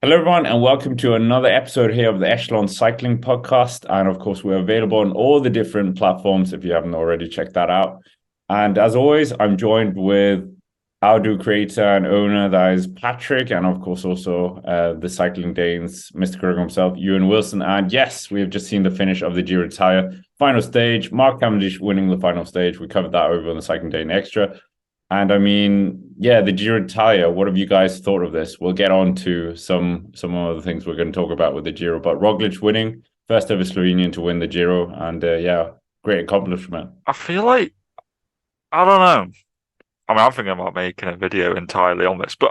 Hello, everyone, and welcome to another episode here of the Echelon Cycling Podcast. And of course, we're available on all the different platforms if you haven't already checked that out. And as always, I'm joined with Outdo creator and owner, that is Patrick, and of course, also the Cycling Danes, Mr. Kruger himself, Ewan Wilson. And yes, we have just seen the finish of the Giro d'Italia final stage. Mark Cavendish winning the final stage. We covered that over on the Cycling Dane Extra. And I mean, yeah, the Giro d'Italia, what have you guys thought of this? We'll get on to some of the things we're going to talk about with the Giro, but Roglic winning, first ever Slovenian to win the Giro, and yeah, great accomplishment. I feel like I don't know. I mean, I'm thinking about making a video entirely on this, but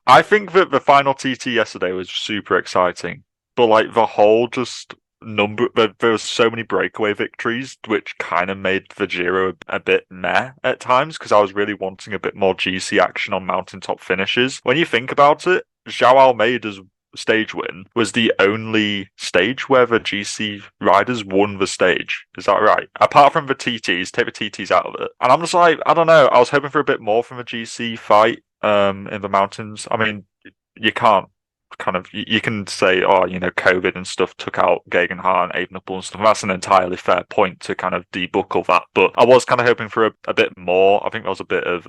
I think that the final TT yesterday was super exciting. But like the whole just number, there was so many breakaway victories, which kind of made the Giro a bit meh at times because I was really wanting a bit more GC action on mountaintop finishes. When you think about it, João Almeida's stage win was the only stage where the GC riders won the stage. Is that right? Apart from the TTs, take the TTs out of it. And I'm just like, I don't know. I was hoping for a bit more from the GC fight in the mountains. I mean, you can't you can say, oh, COVID and stuff took out Geoghegan Hart and Evenepoel and stuff. That's an entirely fair point to kind of debuckle that. But I was kind of hoping for a bit more. I think there was a bit of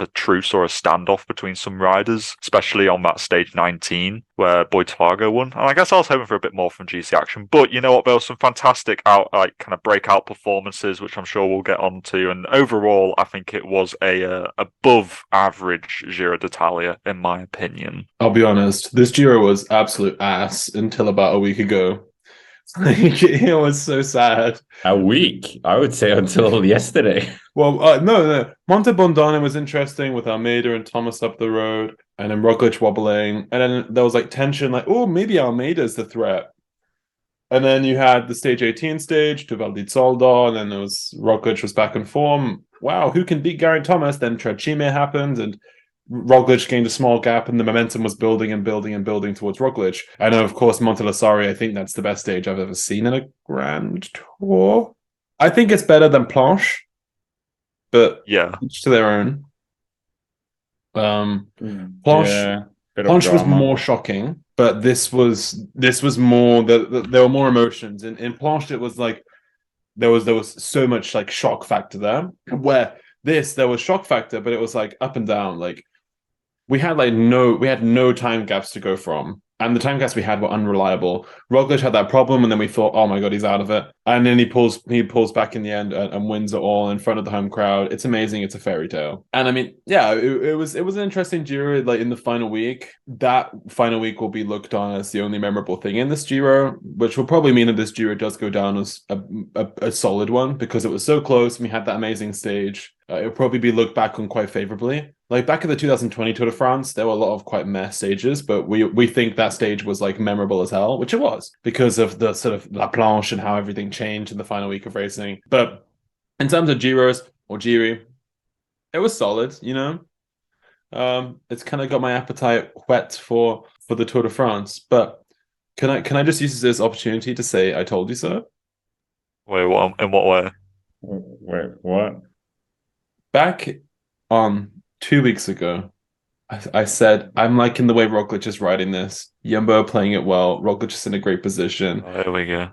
a truce or a standoff between some riders, especially on that stage 19 where Boitargo won. And I guess I was hoping for a bit more from GC action. But you know what? There was some fantastic breakout performances, which I'm sure we'll get onto. And overall, I think it was a above average Giro d'Italia, in my opinion. I'll be honest, this Giro was absolute ass until about a week ago. It was so sad. A week, I would say, until yesterday. Well, no. Monte Bondone was interesting with Almeida and Thomas up the road, and then Roglic wobbling, and then there was like tension, like, oh, maybe Almeida's the threat. And then you had the stage 18 stage to Val di Zoldo, and then there was Roglic was back in form. Wow, who can beat Geraint Thomas? Then Trecime happened, and Roglic gained a small gap, and the momentum was building and building and building towards Roglic. And of course, Montelasari, I think that's the best stage I've ever seen in a Grand Tour. I think it's better than Planche, but yeah, each to their own. Planche was more shocking, but this was more. There were more emotions. In Planche, it was like there was so much like shock factor there. Where there was shock factor, but it was like up and down. Like we had no time gaps to go from, and the time gaps we had were unreliable. Roglic had that problem, and then we thought, oh my god, he's out of it, and then he pulls back in the end and wins it all in front of the home crowd. It's amazing. It's a fairy tale. And I mean, yeah, it was an interesting Giro. Like in the final week, that final week will be looked on as the only memorable thing in this Giro, which will probably mean that this Giro does go down as a solid one because it was so close and we had that amazing stage. It'll probably be looked back on quite favorably. Like back in the 2020 Tour de France, there were a lot of quite meh stages, but we think that stage was like memorable as hell, which it was because of the sort of La Planche and how everything changed in the final week of racing. But in terms of Giros or Giri, it was solid, you know. It's kind of got my appetite whet for the Tour de France. But can I just use this opportunity to say I told you so? Wait, what? In what way? Wait, what? Back on 2 weeks ago, I said, I'm liking the way Roglic is riding this. Jumbo playing it well. Roglic is in a great position. Oh, there we go.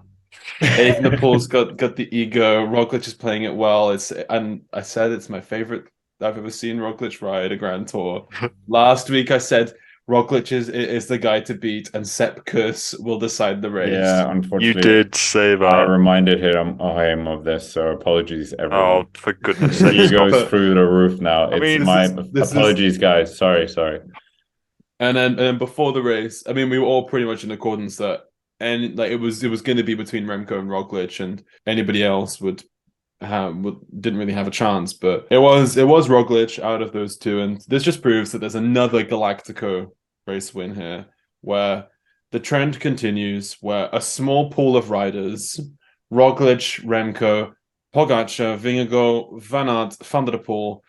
Evenepoel's got the ego. Roglic is playing it well. And I said it's my favorite I've ever seen Roglic ride a Grand Tour. Last week I said Roglic is the guy to beat, and Sepp Kuss will decide the race. Yeah, unfortunately, you did say that. I reminded him of this, so apologies, everyone. Oh, for goodness' sake! He goes through the roof now. Apologies, guys. Sorry. And then before the race, I mean, we were all pretty much in accordance that, and like it was going to be between Remco and Roglic, and anybody else didn't really have a chance. But it was Roglic out of those two, and this just proves that there's another Galactico race win here, where the trend continues, where a small pool of riders, Roglic, Remco, Pogacar, Vingegaard, Van Aert, Van der Poel,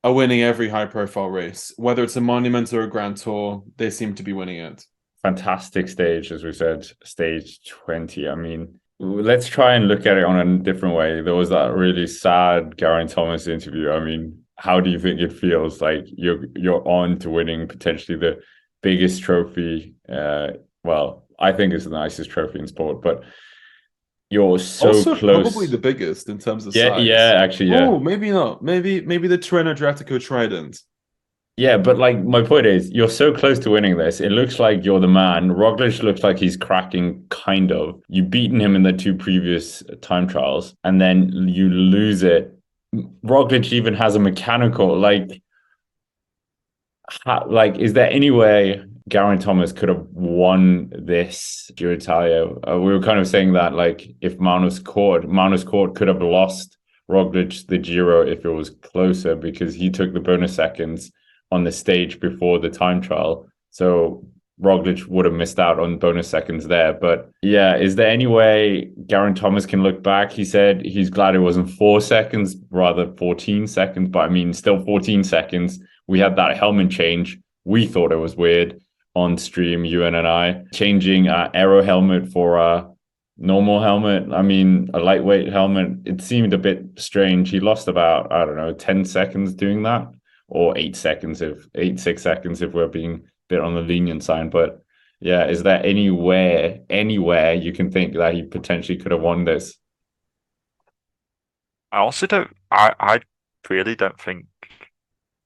are winning every high-profile race. Whether it's a Monument or a Grand Tour, they seem to be winning it. Fantastic stage, as we said, stage 20. I mean, let's try and look at it on a different way. There was that really sad Geraint Thomas interview. I mean, how do you think it feels like you're on to winning potentially biggest trophy. Well, I think it's the nicest trophy in sport, but you're so Also, close. probably the biggest in terms of Yeah, size. actually, yeah. Oh, maybe not. Maybe the Tirreno Adriatico Trident. Yeah, but like my point is, you're so close to winning this. It looks like you're the man. Roglic looks like he's cracking, kind of. You've beaten him in the 2 previous time trials, and then you lose it. Roglic even has a mechanical, is there any way Geraint Thomas could have won this Giro d'Italia? We were kind of saying that, like, if Manus Kort could have lost Roglic the Giro if it was closer, because he took the bonus seconds on the stage before the time trial. So Roglic would have missed out on bonus seconds there. But yeah, is there any way Geraint Thomas can look back? He said he's glad it wasn't 4 seconds, rather 14 seconds. But I mean, still 14 seconds. We had that helmet change. We thought it was weird on stream, Ewan and I, changing aero helmet for a normal helmet. I mean, a lightweight helmet. It seemed a bit strange. He lost about, I don't know, 10 seconds doing that, or 6 seconds if we're being a bit on the lenient side. But yeah, is there anywhere you can think that he potentially could have won this? I also don't. I really don't think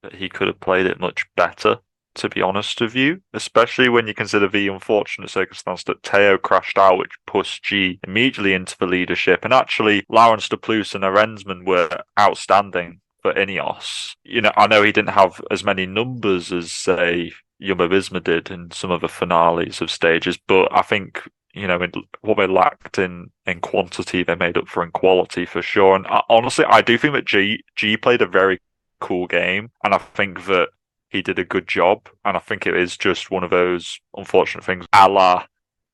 that he could have played it much better, to be honest with you, especially when you consider the unfortunate circumstance that Teo crashed out, which pushed G immediately into the leadership. And actually, Laurens de Plus and Arensman were outstanding for Ineos. You know, I know he didn't have as many numbers as, say, Jumbo-Visma did in some of the finales of stages, but I think, you know, what they lacked in quantity, they made up for in quality for sure. And honestly, I do think that G played a very cool game, and I think that he did a good job. And I think it is just one of those unfortunate things, a la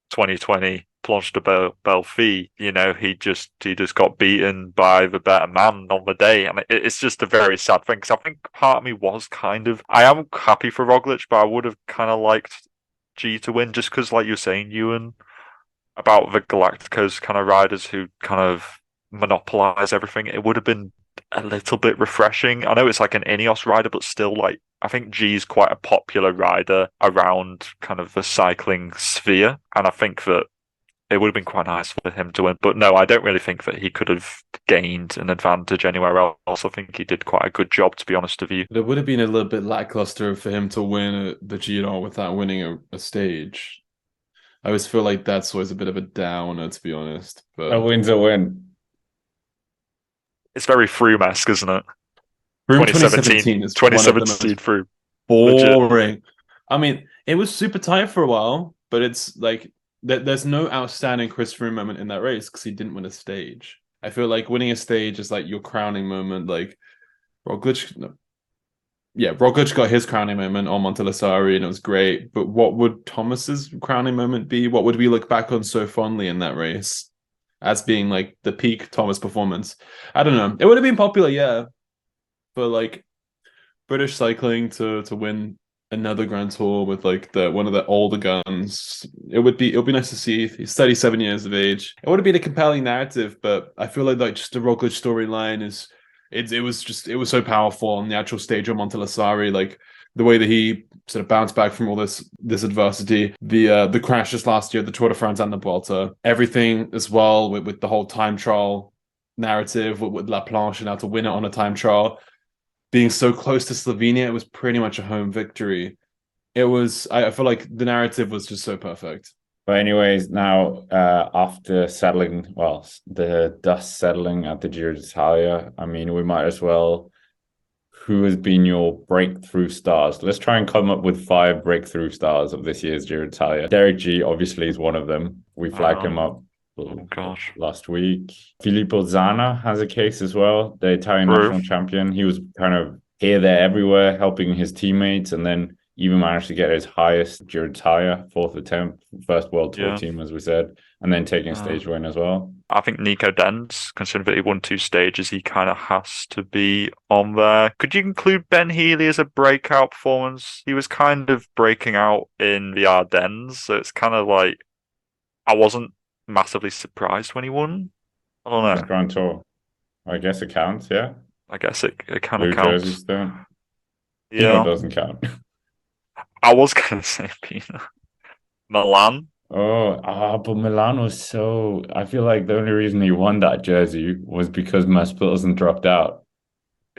2020 Planche de Belfi. You know, he just got beaten by the better man on the day, and it's just a very sad thing. Because I think part of me was I am happy for Roglic, but I would have kind of liked G to win, just because, like you're saying, Ewan, about the Galacticos kind of riders who kind of monopolize everything. It would have been a little bit refreshing. I know it's like an Ineos rider, but still, like, I think G's quite a popular rider around kind of the cycling sphere, and I think that it would have been quite nice for him to win. But no, I don't really think that he could have gained an advantage anywhere else. I think he did quite a good job, to be honest with you. It would have been a little bit lackluster for him to win the Giro without winning a stage. I always feel like that's always a bit of a downer, to be honest. But a win's a win. It's very Froome-esque, isn't it? Froome 2017 is 2017 Froome. Boring. Legit. I mean, it was super tight for a while, but it's like there's no outstanding Chris Froome moment in that race because he didn't win a stage. I feel like winning a stage is like your crowning moment. Like Roglic, Roglic got his crowning moment on Montelasari, and it was great. But what would Thomas's crowning moment be? What would we look back on so fondly in that race as being like the peak Thomas performance? I don't know. It would have been popular, yeah, but like British cycling to win another Grand Tour with like one of the older guns, it would be nice to see. He's 37 years of age. It would have been a compelling narrative, but I feel like just the Roglic storyline is it was so powerful on the actual stage of Montelasari, like the way that he sort of bounced back from all this adversity, the crashes last year, the Tour de France and the Vuelta, everything as well with the whole time trial narrative with La Planche and how to win it on a time trial. Being so close to Slovenia, it was pretty much a home victory. It was, I feel like the narrative was just so perfect. But anyways, now after settling, the dust settling at the Giro d'Italia, I mean, we might as well. Who has been your breakthrough stars? Let's try and come up with 5 breakthrough stars of this year's Giro d'Italia. Derek G obviously is one of them. We flagged him up last week. Filippo Zana has a case as well, the Italian national champion. He was kind of here, there, everywhere, helping his teammates, and then even managed to get his highest Giro d'Italia, 4th attempt, first World Tour team, as we said, and then taking a stage win as well. I think Nico Denz, considering that he won 2 stages, he kind of has to be on there. Could you include Ben Healy as a breakout performance? He was kind of breaking out in the Ardennes, so it's kind of like I wasn't massively surprised when he won. I don't know. Grand Tour. I guess it counts, yeah. I guess it kind of counts. Jerseys don't. Yeah, it doesn't count. I was going to say Pina. Milan. But Milan was so. I feel like the only reason he won that jersey was because Mads Pedersen dropped out.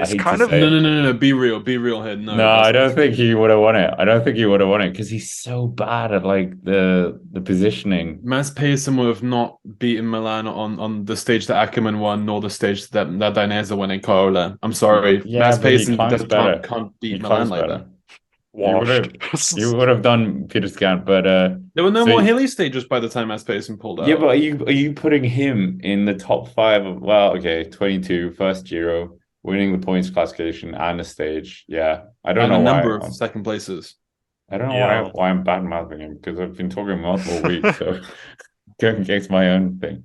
It's I hate kind to of say it. No. Be real here. No, I don't think he would have won it. I don't think he would have won it because he's so bad at like the positioning. Mads Pedersen would have not beaten Milan on the stage that Ackerman won, nor the stage that Dainese won in Carola. I'm sorry, Yeah, Mads but he Pedersen climbs better. can't beat He Milan climbs like better. that. You would have done Peter Scan, but there were no so more hilly stages by the time Mads Pedersen pulled out. yeah, but are you putting him in the top 5 of, well, okay, 22, first Giro, winning the points classification and the stage. Yeah. I don't and know a why number of second places. I don't know Yeah. why I'm bad mouthing him because I've been talking multiple weeks, so going against my own thing.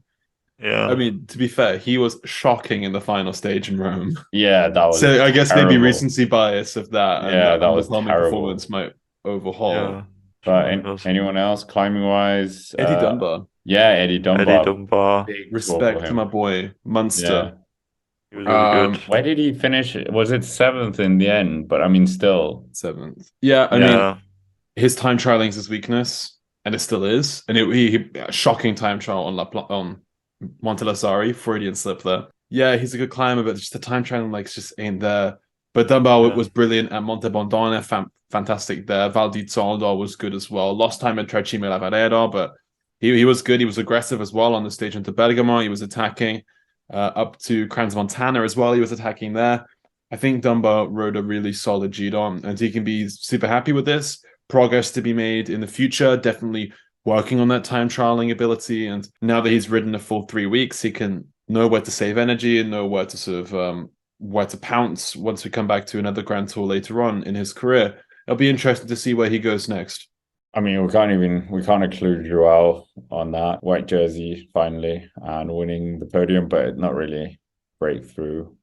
Yeah. I mean, to be fair, he was shocking in the final stage in Rome. Yeah, that was So I guess maybe terrible. recency bias of that, and Yeah, that was underwhelming terrible. performance might overhaul. Yeah. But anyone else climbing wise? Eddie Dunbar. Yeah, Eddie Dunbar. Eddie Dunbar. Big respect to my boy Munster. He was really good. Where did he finish? Was it 7th in the end? But I mean, still 7th. Yeah, I mean, his time trialing is his weakness, and it still is. And he shocking time trial on Montelasari, Freudian slip there. Yeah, he's a good climber, but just the time trialing just ain't there. But Dunbar was brilliant at Monte Bondone, fantastic there. Val di Zoldo was good as well. Lost time at Trecime Lavaredo, but he was good. He was aggressive as well on the stage into Bergamo. He was attacking up to Crans Montana as well. He was attacking there. I think Dunbar rode a really solid Giro, and he can be super happy with this. Progress to be made in the future. Definitely working on that time trialing ability. And now that he's ridden a full 3 weeks, he can know where to save energy and know where to sort of where to pounce once we come back to another Grand Tour later on in his career. It'll be interesting to see where he goes next. I mean, we can't include Joao on that white jersey finally and winning the podium, but not really breakthrough.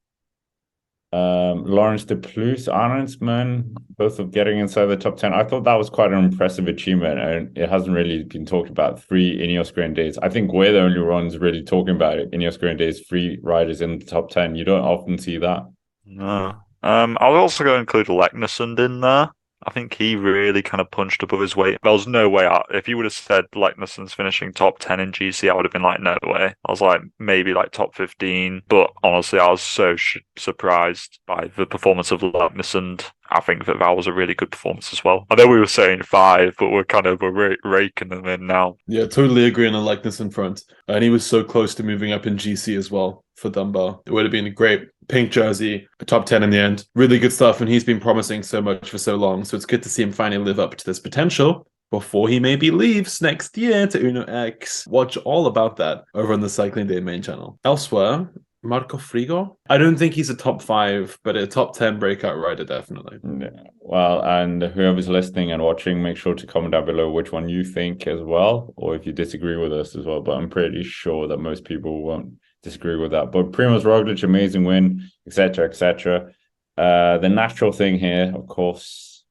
Lawrence De Plus, Arensman, both of getting inside the top 10. I thought that was quite an impressive achievement, and it hasn't really been talked about. 3 Ineos Grenadiers. I think we're the only ones really talking about it. Ineos Grenadiers, 3 riders in the top 10. You don't often see that. No. I'll also go include Leknesund in there. I think he really kind of punched above his weight. There was no way out. If you would have said Leknesund's finishing top 10 in GC, I would have been like, no way. I was like, maybe like top 15. But honestly, I was so surprised by the performance of Leknesund. I think that was a really good performance as well. I know we were saying 5, but we're raking them in now. Yeah, totally agree on the Leknesund front. And he was so close to moving up in GC as well for Dunbar. It would have been a great pink jersey, a top 10 in the end. Really good stuff, and he's been promising so much for so long. So it's good to see him finally live up to this potential before he maybe leaves next year to Uno X. Watch all about that over on the Cycling Day main channel. Elsewhere, Marco Frigo. I don't think he's a top 5, but a top 10 breakout rider, definitely. Yeah. Well, and whoever's listening and watching, make sure to comment down below which one you think as well, or if you disagree with us as well. But I'm pretty sure that most people won't disagree with that. But Primoz Roglic, amazing win, etc., etc. The natural thing here, of course,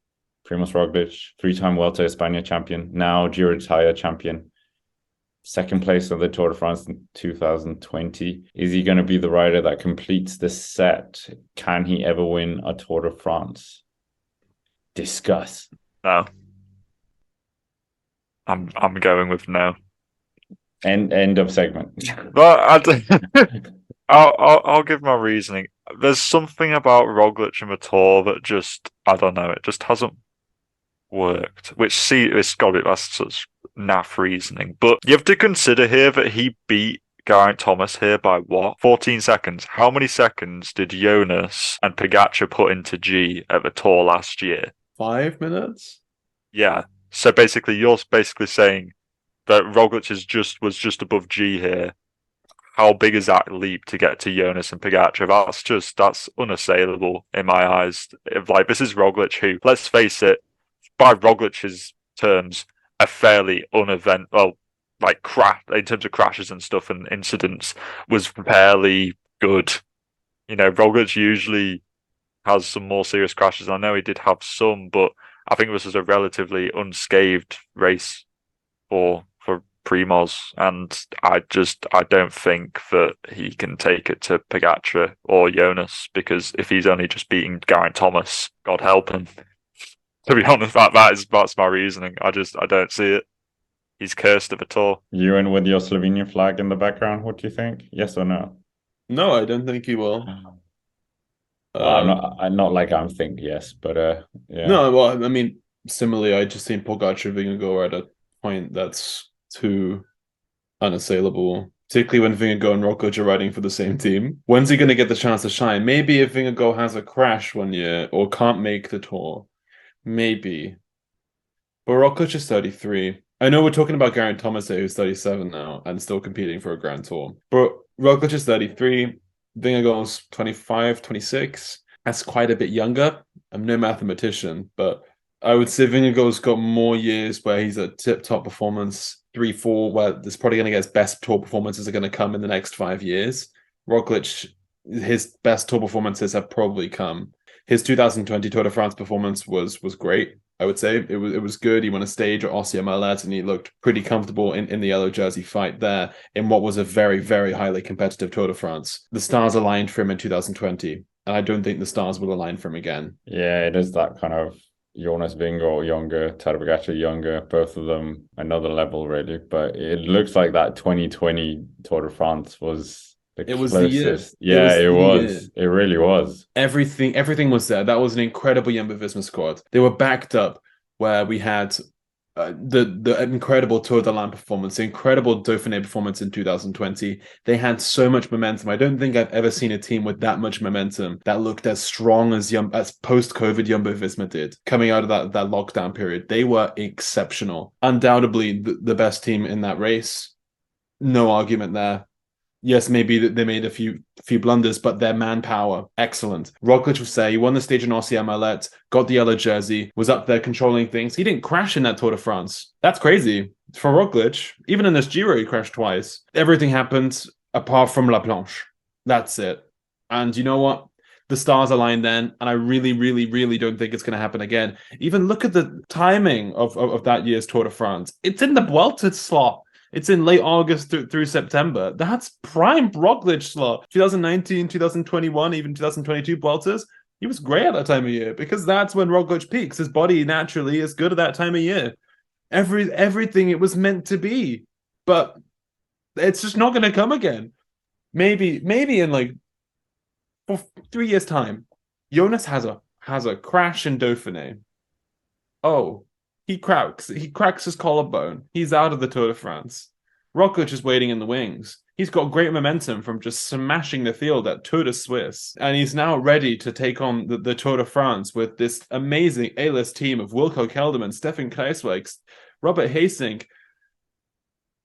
Primoz Roglic, 3-time Vuelta a España champion, now Giro d'Italia champion. 2nd place on the Tour de France in 2020. Is he going to be the rider that completes the set? Can he ever win a Tour de France? Discuss. No. I'm going with no. End of segment. But I'll give my reasoning. There's something about Roglic and the Tour that just, I don't know, it just hasn't worked. It's got it. That's such naff reasoning. But you have to consider here that he beat Geraint Thomas here by what? 14 seconds. How many seconds did Jonas and Pogačar put into G at the Tour last year? 5 minutes? Yeah. So basically, you're basically saying that Roglic was just above G here. How big is that leap to get to Jonas and Pogačar? That's unassailable in my eyes. This is Roglic who, let's face it, by Roglic's terms, a fairly in terms of crashes and stuff and incidents, was fairly good. You know, Roglic usually has some more serious crashes. I know he did have some, but I think this was a relatively unscathed race for Primoz, and I don't think that he can take it to Pogačar or Jonas, because if he's only just beating Geraint Thomas, God help him. To be honest, that's my reasoning. I don't see it. He's cursed of a tour. You and with your Slovenian flag in the background, what do you think? Yes or no? No, I don't think he will. Well, I'm not like I'm thinking yes, but yeah. No, well, I mean, similarly, I just think Pogacar Vingegaard at a point that's too unassailable, particularly when Vingegaard and Roglic are riding for the same team. When's he going to get the chance to shine? Maybe if Vingegaard has a crash one year or can't make the tour, maybe. But Roglic is 33. I know we're talking about Geraint Thomas here, who's 37 now and still competing for a Grand Tour. But Roglic is 33. Vingegaard's 25, 26. That's quite a bit younger. I'm no mathematician, but I would say Vingegaard's got more years where he's at tip-top performance, 3, 4, where there's probably going to get his best tour performances are going to come in the next 5 years. Roglic, his best tour performances have probably come. His 2020 Tour de France performance was great. I would say it was good. He won a stage at Ossia Malet and he looked pretty comfortable in the yellow jersey fight there in what was a very, very highly competitive Tour de France. The stars aligned for him in 2020, and I don't think the stars will align for him again. Yeah, it is that kind of Jonas Vingegaard younger, Tadej Pogacar younger, both of them another level really. But it looks like that 2020 Tour de France was it was the year. Yeah, it was. It really was. Everything was there. That was an incredible Jumbo-Visma squad. They were backed up where we had the incredible Tour de l'Ain performance, the incredible Dauphiné performance in 2020. They had so much momentum. I don't think I've ever seen a team with that much momentum that looked as strong as post-COVID Jumbo-Visma did coming out of that lockdown period. They were exceptional. Undoubtedly the best team in that race. No argument there. Yes, maybe they made a few blunders, but their manpower, excellent. Roglic was there. He won the stage in Ossia Malet, got the yellow jersey, was up there controlling things. He didn't crash in that Tour de France. That's crazy. For Roglic, even in this Giro, he crashed twice. Everything happened apart from La Planche. That's it. And you know what? The stars aligned then, and I really, really, really don't think it's going to happen again. Even look at the timing of that year's Tour de France. It's in the Vuelta slot. It's in late August through September. That's prime Roglic slot. 2019, 2021, even 2022 Vueltas. He was great at that time of year because that's when Roglic peaks. His body naturally is good at that time of year. Everything it was meant to be. But it's just not going to come again. Maybe in like 3 years' time, Jonas has a crash in Dauphiné. Oh, he cracks his collarbone. He's out of the Tour de France. Roglic is waiting in the wings. He's got great momentum from just smashing the field at Tour de Suisse. And he's now ready to take on the Tour de France with this amazing A-list team of Wilco Kelderman, Stefan Kruijswijk, Robert Haesink,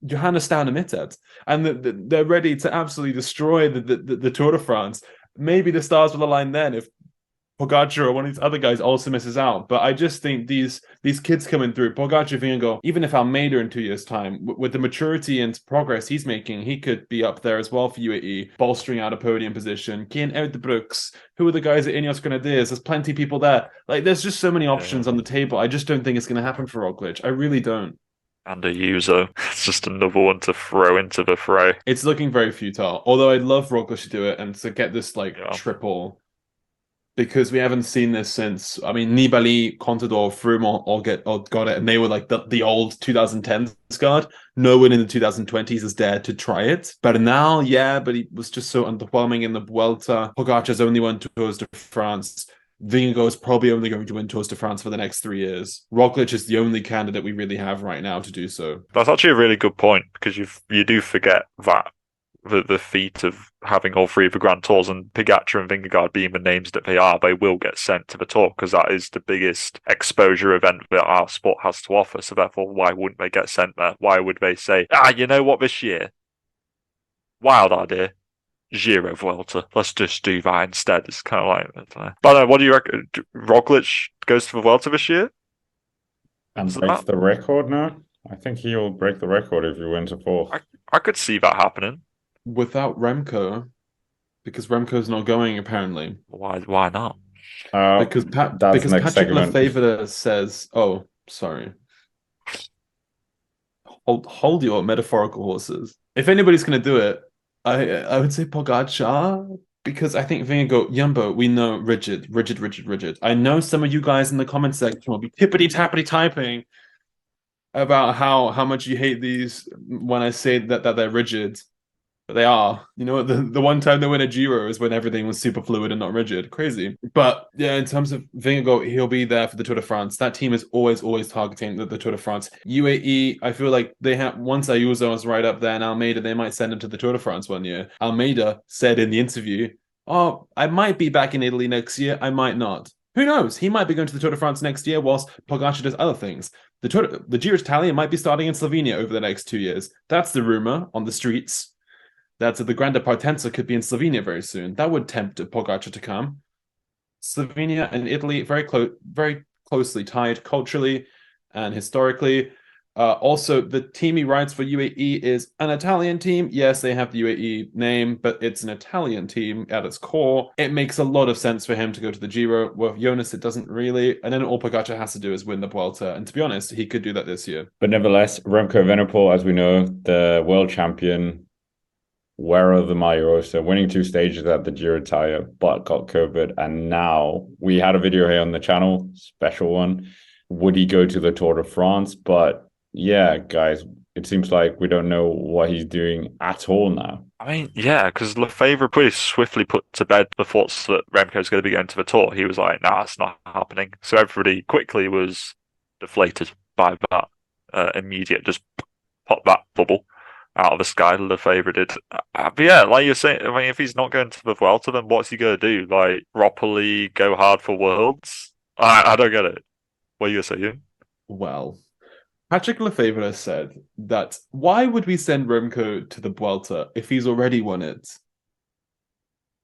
Johannes Staudamit. And they're ready to absolutely destroy the Tour de France. Maybe the stars will align then if Pogacar or one of these other guys also misses out. But I just think these kids coming through, Pogacar, Vingegaard, even if Almeida in 2 years' time, with the maturity and progress he's making, he could be up there as well for UAE, bolstering out a podium position. Kian Uijtdebroeks, who are the guys at Ineos Grenadiers? There's plenty of people there. Like, there's just so many options on the table. I just don't think it's going to happen for Roglic. I really don't. And Ayuso. It's just another one to throw into the fray. It's looking very futile. Although I'd love Roglic to do it and to get this triple, because we haven't seen this since. I mean, Nibali, Contador, Froome all got it, and they were like the old 2010s guard. No one in the 2020s has dared to try it. Bernal, yeah, but he was just so underwhelming in the Vuelta. Pogacar's only won Tours de France. Vingegaard is probably only going to win Tours de France for the next 3 years. Roglic is the only candidate we really have right now to do so. That's actually a really good point, because you do forget that the feat of having all three of the Grand Tours and Pogacar and Vingegaard being the names that they are, they will get sent to the Tour because that is the biggest exposure event that our sport has to offer. So therefore, why wouldn't they get sent there? Why would they say, you know what, this year? Wild idea. Giro Vuelta. Let's just do that instead. It's kind of like... But what do you reckon? Roglic goes to the Vuelta this year? And breaks the record now? I think he'll break the record if he wins a fourth. I could see that happening. Without Remco, because Remco's not going apparently. Why not? Because Patrick Lefevre says, "Oh, sorry. Hold your metaphorical horses. If anybody's going to do it, I would say Pogacar, Because I think Vingegaard, Jumbo, we know rigid. I know some of you guys in the comment section will be tippity tappity typing about how much you hate these when I say that they're rigid. But they are. You know, the one time they win a Giro is when everything was super fluid and not rigid. Crazy. But yeah, in terms of Vingegaard, he'll be there for the Tour de France. That team is always targeting the Tour de France. UAE, I feel like they have, once Ayuso is right up there and Almeida, they might send him to the Tour de France one year. Almeida said in the interview, "Oh, I might be back in Italy next year. I might not. Who knows? He might be going to the Tour de France next year whilst Pogacar does other things. The Giro d'Italia might be starting in Slovenia over the next 2 years. That's the rumor on the streets. That the Grande Partenza could be in Slovenia very soon. That would tempt Pogacar to come. Slovenia and Italy very closely tied culturally and historically. Also, the team he rides for UAE is an Italian team. Yes, they have the UAE name, but it's an Italian team at its core. It makes a lot of sense for him to go to the Giro. Well, Jonas, it doesn't really. And then all Pogacar has to do is win the Vuelta. And to be honest, he could do that this year. But nevertheless, Remco Evenepoel, as we know, the world champion, wearer of the Mayo, so winning 2 stages at the Giro d'Italia, but got COVID. And now we had a video here on the channel, special one. Would he go to the Tour de France? But yeah, guys, it seems like we don't know what he's doing at all now. I mean, yeah, because Lefebvre pretty swiftly put to bed the thoughts that Remco's going to be going to the Tour. He was like, nah, it's not happening. So everybody quickly was deflated by that immediate, just pop that bubble out of the sky. Lefebvre did. But yeah, like you're saying, I mean, if he's not going to the Vuelta, then what's he going to do? Like, properly go hard for Worlds? I don't get it. What are you saying? Well, Patrick Lefebvre said that why would we send Remco to the Vuelta if he's already won it?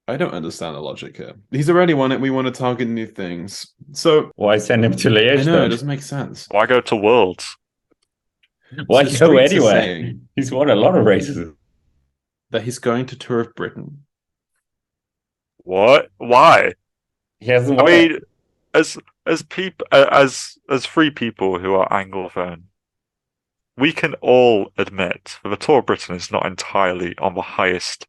I don't understand the logic here. He's already won it. We want to target new things. So why send him to Liège? I know, it doesn't make sense. Why go to Worlds? Why go anywhere? He's won a lot of races. That he's going to Tour of Britain. What? Why? He hasn't won. I mean, as three people who are Anglophone, we can all admit that the Tour of Britain is not entirely on the highest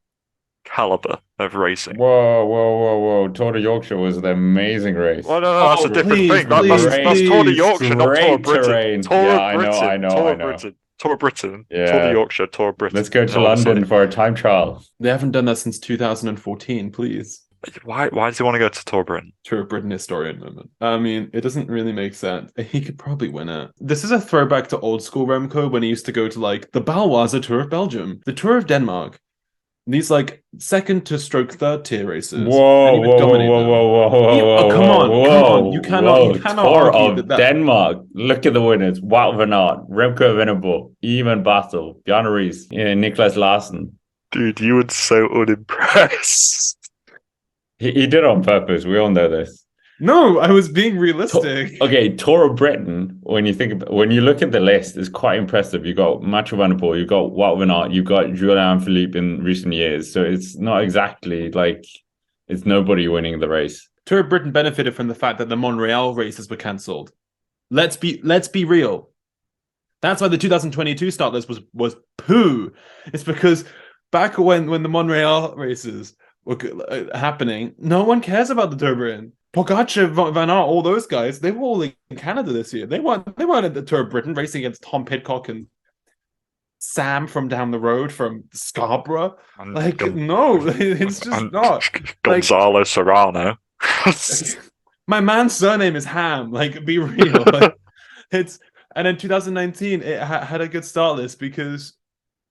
caliber of racing. Whoa. Tour de Yorkshire was an amazing race. Well, no, that's a different thing. That's Tour de Yorkshire, not Tour of Britain. I know. Tour of Britain, yeah. Tour de Yorkshire, Tour of Britain. Let's go to London for a time trial. They haven't done that since 2014, please. Why does he want to go to Tour of Britain? Tour of Britain historian moment. I mean, it doesn't really make sense. He could probably win it. This is a throwback to old school Remco when he used to go to like the Baloise Tour of Belgium, the Tour of Denmark. These like second to stroke third tier races. Whoa! Come on! You cannot Tour argue of that. Denmark. Look at the winners: Wout van Aert, Remco Evenepoel, Eamon Basel, Bjarne Riis, Niklas Larsen. Dude, you were so unimpressed. He did it on purpose. We all know this. No, I was being realistic. Okay, Tour of Britain. When you look at the list, it's quite impressive. You got Mathieu van der Poel, you got Wout van Aert, you got Julian Philippe in recent years. So it's not exactly like it's nobody winning the race. Tour of Britain benefited from the fact that the Montreal races were cancelled. Let's be real. That's why the 2022 start list was poo. It's because back when the Montreal races were happening, no one cares about the Tour of Britain. Pogacar, Van Aert, all those guys, they were all in Canada this year. They weren't at the Tour of Britain racing against Tom Pidcock and Sam from down the road from Scarborough. No, it's just not. Gonzalo Serrano. My man's surname is Ham. Like, be real. And in 2019, it had a good start list because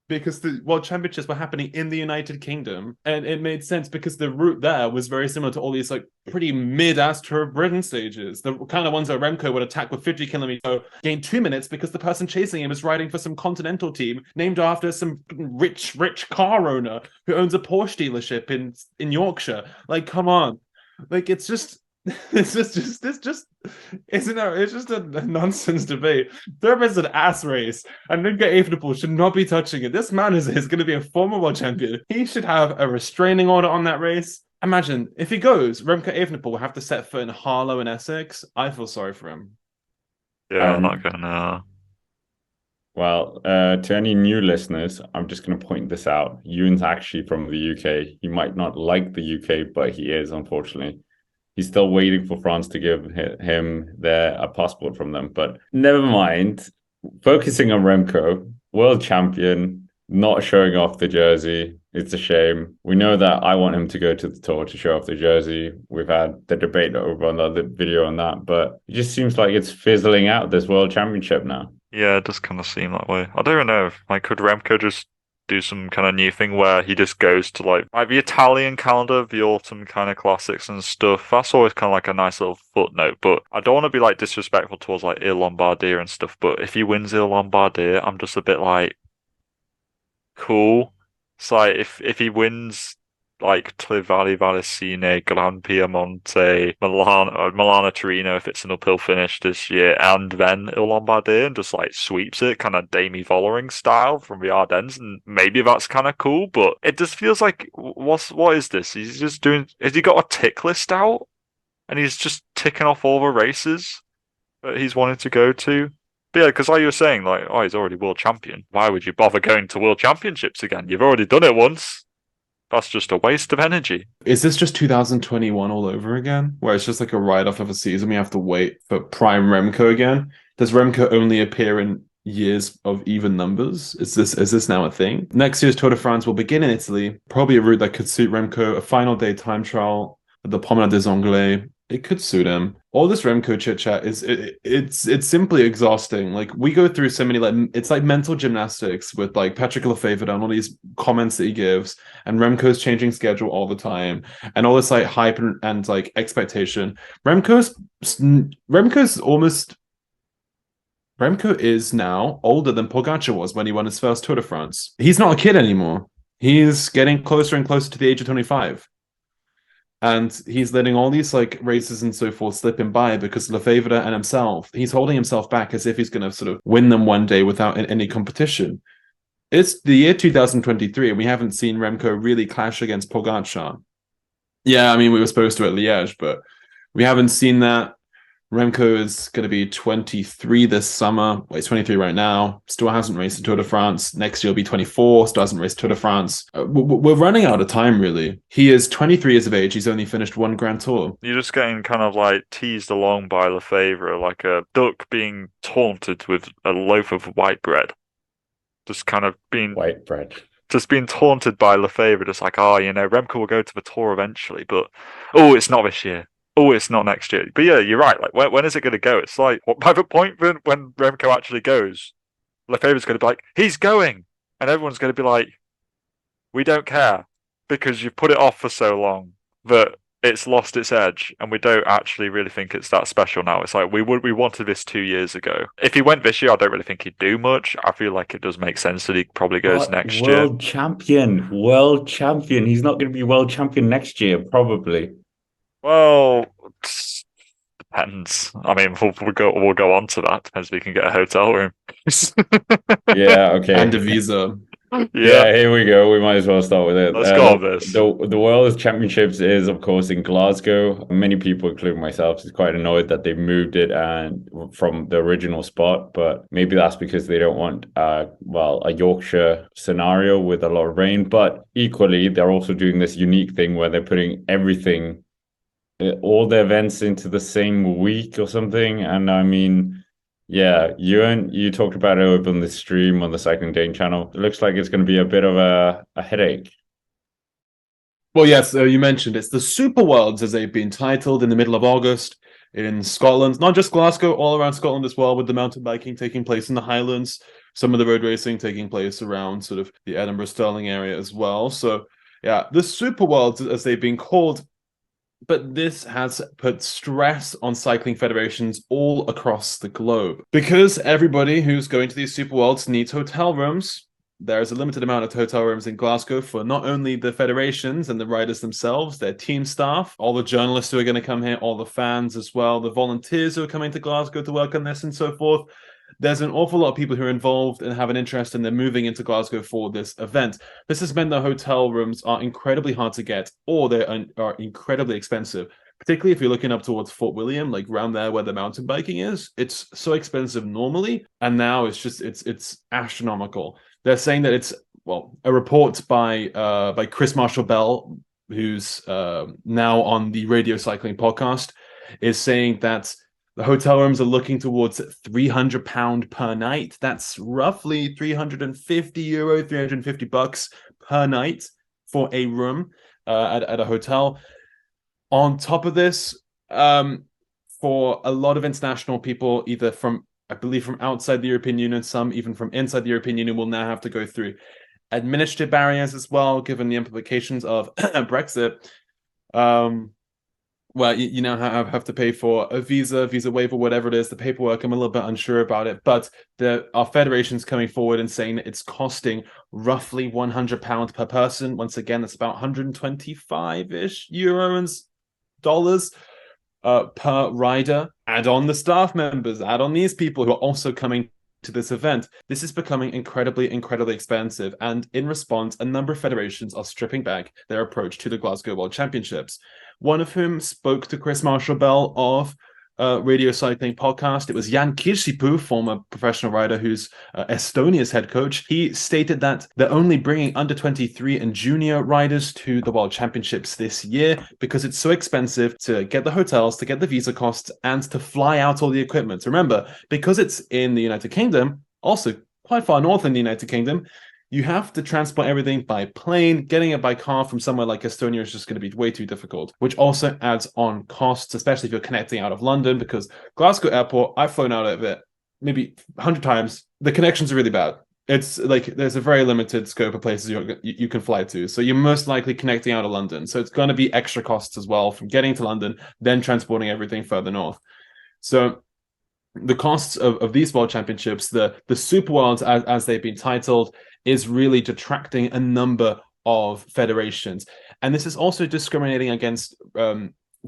the World Championships were happening in the United Kingdom, and it made sense because the route there was very similar to all these like pretty mid-ass Tour of Britain stages, the kind of ones that Remco would attack with 50 kilometers, gain 2 minutes because the person chasing him is riding for some continental team named after some rich car owner who owns a Porsche dealership in Yorkshire. Like, come on, like it's just a nonsense debate. There is an ass race, and Remco Evenepoel should not be touching it. This man is going to be a former world champion. He should have a restraining order on that race. Imagine if he goes, Remco Evenepoel will have to set foot in Harlow and Essex. I feel sorry for him. Yeah, I'm not gonna. Well, to any new listeners, I'm just going to point this out. Ewan's actually from the UK. He might not like the UK, but he is, unfortunately. He's still waiting for France to give him a passport from them. But never mind. Focusing on Remco, world champion, not showing off the jersey. It's a shame. We know that I want him to go to the tour to show off the jersey. We've had the debate over on the other video on that, but it just seems like it's fizzling out, this world championship now. Yeah, it does kind of seem that way. I don't know. Like, could Remco just do some kind of new thing where he just goes to like the Italian calendar, the autumn kind of classics and stuff? That's always kind of like a nice little footnote. But I don't want to be like disrespectful towards like Il Lombardia and stuff. But if he wins Il Lombardia, I'm just a bit like, cool. It's like if he wins like Trevally Vallecine, Gran Piemonte, Milano Torino, if it's an uphill finish this year, and then Il Lombardia and just like sweeps it, kind of Demi Vollering style from the Ardennes, and maybe that's kind of cool. But it just feels like what is this? He's just doing. Has he got a tick list out, and he's just ticking off all the races that he's wanted to go to? But yeah, because like you were saying, like, oh, he's already world champion. Why would you bother going to world championships again? You've already done it once. That's just a waste of energy. Is this just 2021 all over again? Where it's just like a write-off of a season? We have to wait for prime Remco again? Does Remco only appear in years of even numbers? Is this now a thing? Next year's Tour de France will begin in Italy. Probably a route that could suit Remco. A final day time trial at the Promenade des Anglais. It could suit him. All this Remco chit chat it's simply exhausting. Like, we go through so many, like, it's like mental gymnastics with like Patrick Lefevere and all these comments that he gives, and Remco's changing schedule all the time, and all this like hype and like expectation. Remco is now older than Pogacar was when he won his first Tour de France. He's not a kid anymore. He's getting closer and closer to the age of 25. And he's letting all these like races and so forth slip him by because Lefevere and himself, he's holding himself back as if he's going to sort of win them one day without any competition. It's the year 2023 and we haven't seen Remco really clash against Pogacar. Yeah, I mean, we were supposed to at Liège, but we haven't seen that. Remco is going to be 23 this summer. Well, he's 23 right now. Still hasn't raced the Tour de France. Next year he'll be 24. Still hasn't raced Tour de France. We're running out of time, really. He is 23 years of age. He's only finished one Grand Tour. You're just getting kind of like teased along by Lefevere, like a duck being taunted with a loaf of white bread. Just kind of being... White bread. Just being taunted by Lefevere, just like, oh, you know, Remco will go to the Tour eventually, but, oh, it's not this year. Oh, it's not next year. But yeah, you're right. Like, when is it going to go? It's like, by the point when Remco actually goes, Lefevere's going to be like, he's going. And everyone's going to be like, we don't care because you've put it off for so long that it's lost its edge. And we don't actually really think it's that special now. It's like, we wanted this 2 years ago. If he went this year, I don't really think he'd do much. I feel like it does make sense that he probably goes next year. World champion. He's not going to be world champion next year, probably. Well, depends. I mean, we'll go on to that. Depends if we can get a hotel room. Yeah, okay. And a visa. Yeah, here we go. We might as well start with it. Let's go with this. The World Championships is, of course, in Glasgow. Many people, including myself, is quite annoyed that they moved it from the original spot, but maybe that's because they don't want a Yorkshire scenario with a lot of rain. But equally, they're also doing this unique thing where they're putting everything, all the events into the same week or something. And I mean, yeah, you talked about it over on the stream on the Cycling Dane channel. It looks like it's going to be a bit of a headache. Well, yes, you mentioned it's the Super Worlds, as they've been titled, in the middle of August in Scotland. Not just Glasgow, all around Scotland as well, with the mountain biking taking place in the Highlands, some of the road racing taking place around sort of the Edinburgh Stirling area as well. So, yeah, the Super Worlds, as they've been called. But this has put stress on cycling federations all across the globe. Because everybody who's going to these Super Worlds needs hotel rooms, there's a limited amount of hotel rooms in Glasgow for not only the federations and the riders themselves, their team staff, all the journalists who are going to come here, all the fans as well, the volunteers who are coming to Glasgow to work on this and so forth. There's an awful lot of people who are involved and have an interest in them moving into Glasgow for this event. This has meant that hotel rooms are incredibly hard to get, or they are incredibly expensive. particularly if you're looking up towards Fort William, like around there where the mountain biking is. It's so expensive normally, and now it's astronomical. They're saying that it's, well, a report by Chris Marshall-Bell, who's now on the Radio Cycling podcast, is saying that the hotel rooms are looking towards £300 per night. That's roughly €350, $350 per night for a room at a hotel. On top of this, for a lot of international people, either from, I believe, from outside the European Union, some even from inside the European Union, will now have to go through administrative barriers as well, given the implications of Brexit. Well, you now have to pay for a visa waiver, whatever it is, the paperwork. I'm a little bit unsure about it, but our federation's coming forward and saying that it's costing roughly £100 per person. Once again, that's about 125-ish euros, dollars per rider. Add on the staff members, add on these people who are also coming to this event. This is becoming incredibly expensive, and in response, a number of federations are stripping back their approach to the Glasgow World Championships. One of whom spoke to Chris Marshall-Bell of Radio Cycling Podcast. It was Jan Kirsipuu, former professional rider who's Estonia's head coach. He stated that they're only bringing under 23 and junior riders to the World Championships this year because it's so expensive to get the hotels, to get the visa costs, and to fly out all the equipment. Remember, because it's in the United Kingdom, also quite far north in the United Kingdom, you have to transport everything by plane. Getting it by car from somewhere like Estonia is just going to be way too difficult, which also adds on costs, especially if you're connecting out of London, because Glasgow Airport, I've flown out of it maybe 100 times. The connections are really bad. It's like there's a very limited scope of places you can fly to. So you're most likely connecting out of London. So it's going to be extra costs as well from getting to London, then transporting everything further north. So the costs of these World Championships, the Super Worlds as they've been titled, is really detracting a number of federations. And this is also discriminating against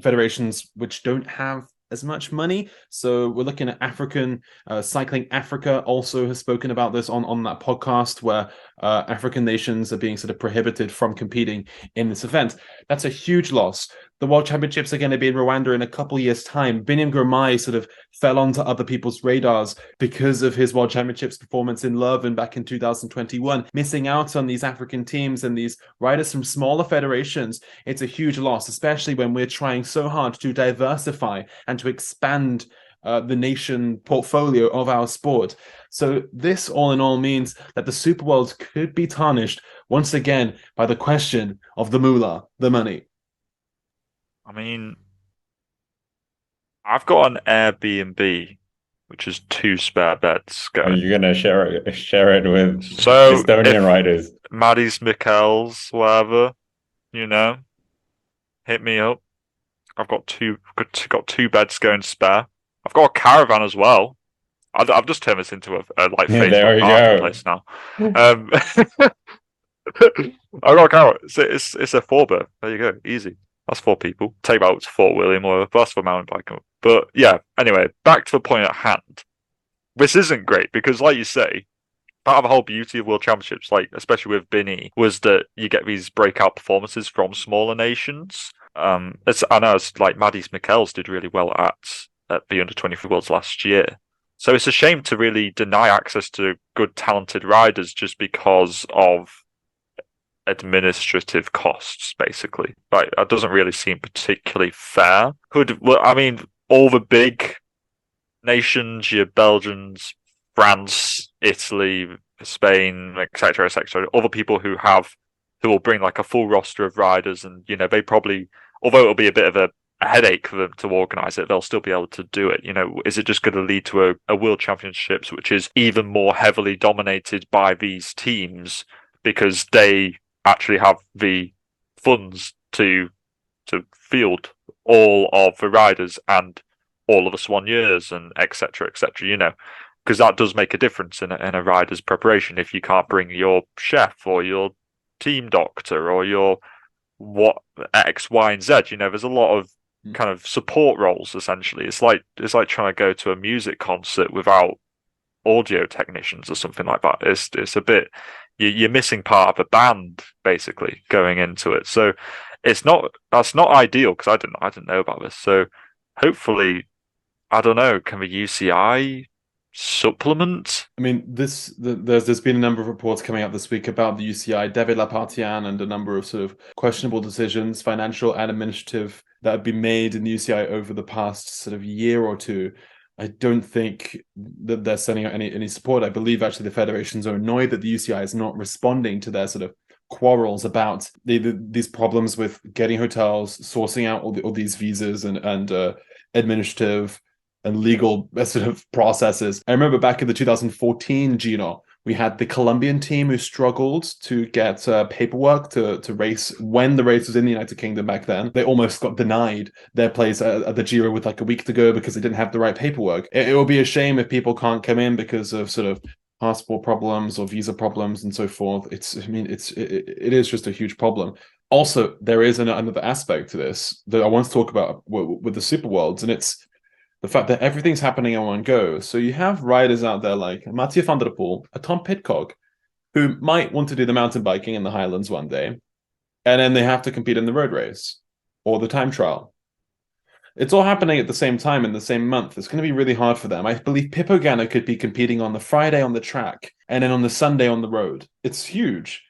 federations which don't have as much money. So we're looking at African Cycling Africa also has spoken about this on that podcast, where African nations are being sort of prohibited from competing in this event. That's a huge loss. The World Championships are going to be in Rwanda in a couple of years' time. Binyam Girmay sort of fell onto other people's radars because of his World Championships performance in Leuven back in 2021. Missing out on these African teams and these riders from smaller federations, it's a huge loss, especially when we're trying so hard to diversify and to expand the nation portfolio of our sport. So this all in all means that the Super Worlds could be tarnished once again by the question of the moolah, the money. I mean, I've got an Airbnb, which is 2 spare beds going. Are you going to share it with so Estonian riders? Maddie's Mikkels, whatever, hit me up. I've got two beds going spare. I've got a caravan as well. I've just turned this into a Facebook marketplace now. I've got a caravan. It's a 4-berth. There you go, easy. That's 4 people. Take out to Fort William or bus for mountain biking. But yeah, anyway, back to the point at hand. This isn't great because, like you say, part of the whole beauty of World Championships, like especially with Bini, was that you get these breakout performances from smaller nations. I know it's like Maddie's Mikkels did really well at the Under-23 Worlds last year. So it's a shame to really deny access to good, talented riders just because of administrative costs, basically. Like, that doesn't really seem particularly fair. All the big nations, your Belgians, France, Italy, Spain, etc., other people who will bring like a full roster of riders, and they probably, although it'll be a bit of a headache for them to organize it, they'll still be able to do it. Is it just going to lead to a World Championships which is even more heavily dominated by these teams because they actually have the funds to field all of the riders and all of the Swan years and etc., because that does make a difference in a rider's preparation if you can't bring your chef or your team doctor or your what X, Y, and Z. There's a lot of kind of support roles. Essentially, it's like trying to go to a music concert without audio technicians or something like that. It's a bit, you're missing part of a band basically going into it. So that's not ideal because I didn't know about this. So hopefully, I don't know, can the UCI supplement? I mean, there's been a number of reports coming out this week about the UCI, David Lapartian, and a number of sort of questionable decisions, financial and administrative, that have been made in the UCI over the past sort of year or two. I don't think that they're sending out any support. I believe actually the federations are annoyed that the UCI is not responding to their sort of quarrels about these problems with getting hotels, sourcing out all these visas and administrative and legal sort of processes. I remember back in the 2014 Giro, we had the Colombian team who struggled to get paperwork to race when the race was in the United Kingdom back then. They almost got denied their place at the Giro with like a week to go because they didn't have the right paperwork. It will be a shame if people can't come in because of sort of passport problems or visa problems and so forth. It is just a huge problem. Also, there is another aspect to this that I want to talk about with the Super Worlds, and it's the fact that everything's happening in one go. So you have riders out there like Mathieu van der Poel, a Tom Pidcock, who might want to do the mountain biking in the Highlands one day, and then they have to compete in the road race or the time trial. It's all happening at the same time in the same month. It's going to be really hard for them. I believe Pippo Ganna could be competing on the Friday on the track and then on the Sunday on the road. It's huge.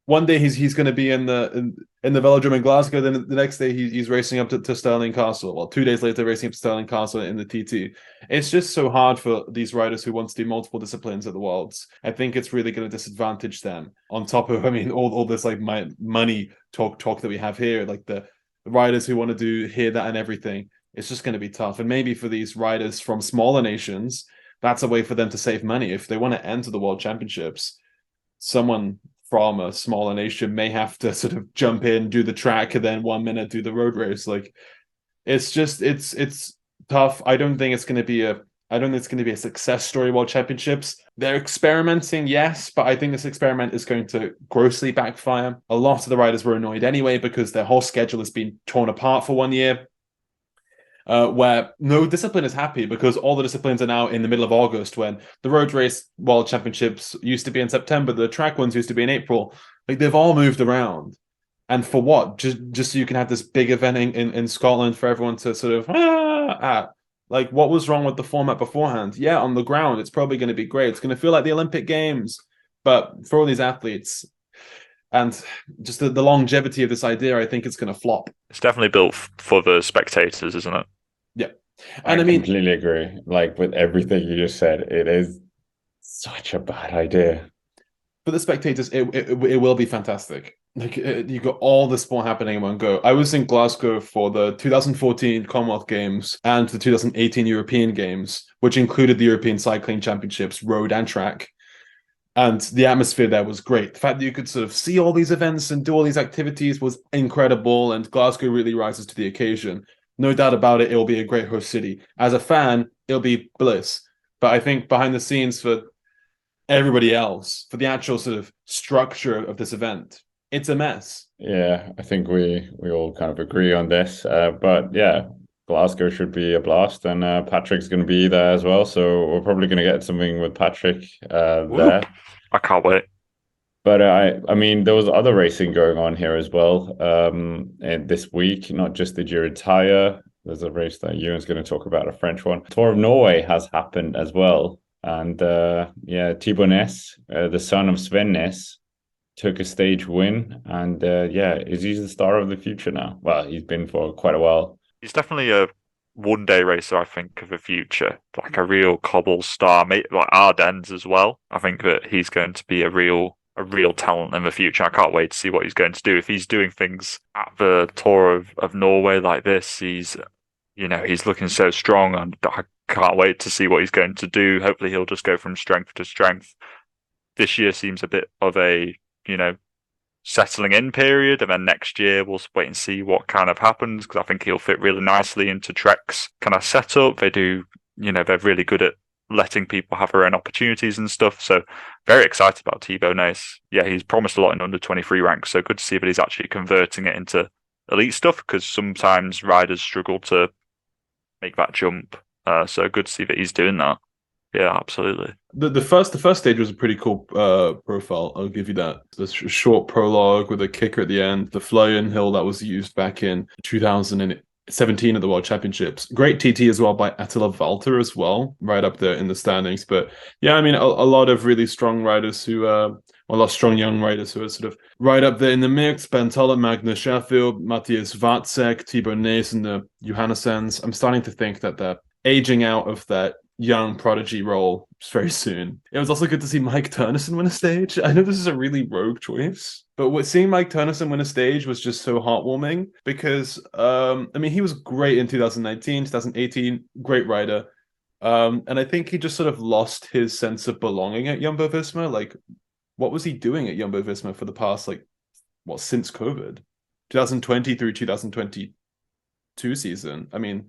One day he's going to be in the velodrome in Glasgow. Then the next day he's racing up to Stirling Castle. Well, 2 days later racing up to Stirling Castle in the TT. It's just so hard for these riders who want to do multiple disciplines at the Worlds. I think it's really going to disadvantage them. On top of, I mean, all this like money talk that we have here, like the riders who want to do here, that, and everything. It's just going to be tough. And maybe for these riders from smaller nations, that's a way for them to save money. If they want to enter the World Championships, someone from a smaller nation may have to sort of jump in, do the track, and then 1 minute do the road race. Like, it's tough. I don't think it's going to be a success story World Championships. They're experimenting, yes, but I think this experiment is going to grossly backfire. A lot of the riders were annoyed anyway because their whole schedule has been torn apart for 1 year. Where no discipline is happy because all the disciplines are now in the middle of August, when the road race World Championships used to be in September, the track ones used to be in April. Like, they've all moved around. And for what? Just so you can have this big event in Scotland for everyone to sort of like, what was wrong with the format beforehand? Yeah, on the ground, it's probably going to be great. It's going to feel like the Olympic Games. But for all these athletes and just the longevity of this idea, I think it's going to flop. It's definitely built for the spectators, isn't it? Yeah. And I mean, completely agree. Like, with everything you just said, it is such a bad idea. For the spectators, it will be fantastic. Like, you got all the sport happening in one go. I was in Glasgow for the 2014 Commonwealth Games and the 2018 European Games, which included the European Cycling Championships, road and track. And the atmosphere there was great. The fact that you could sort of see all these events and do all these activities was incredible, and Glasgow really rises to the occasion. No doubt about it, it'll be a great host city. As a fan, it'll be bliss. But I think behind the scenes for everybody else, for the actual sort of structure of this event, it's a mess. Yeah, I think we all kind of agree on this. But yeah, Glasgow should be a blast, and Patrick's going to be there as well. So we're probably going to get something with Patrick there. I can't wait. But I mean, there was other racing going on here as well this week, not just the Giro d'Italia. There's a race that Ewan's going to talk about, a French one. Tour of Norway has happened as well. And Thibaut Ness, the son of Sven Ness, took a stage win. And is he the star of the future now? Well, he's been for quite a while. He's definitely a one-day racer, I think, of the future. Like a real cobble star, like Ardennes as well. I think that he's going to be a real talent in the future. I can't wait to see what he's going to do. If he's doing things at the Tour of Norway like this, he's looking so strong, and I can't wait to see what he's going to do. Hopefully he'll just go from strength to strength. This year seems a bit of a, settling in period, and then next year we'll wait and see what kind of happens, because I think he'll fit really nicely into Trek's kind of setup. They do, they're really good at letting people have their own opportunities and stuff. So very excited about Thibaut Ness. Yeah, he's promised a lot in under 23 ranks, so good to see that he's actually converting it into elite stuff, because sometimes riders struggle to make that jump. So good to see that he's doing that. Yeah, absolutely. The first stage was a pretty cool profile. I'll give you that. The short prologue with a kicker at the end. The Florian Hill that was used back in 2017 at the World Championships. Great TT as well by Attila Valter as well, right up there in the standings. But yeah, I mean, a lot of really strong riders who a lot of strong young riders who are sort of right up there in the mix. Ben Tollett, Magnus Sheffield, Matthias Vacek, Thibaut Naes, and the Johannessens. I'm starting to think that they're aging out of that young prodigy role very soon. It was also good to see Mike Turnison win a stage. I know this is a really rogue choice, but seeing Mike Turnison win a stage was just so heartwarming because, I mean, he was great in 2019, 2018, great rider. And I think he just sort of lost his sense of belonging at Jumbo-Visma. Like, what was he doing at Jumbo-Visma for the past, since COVID? 2020 through 2022 season. I mean,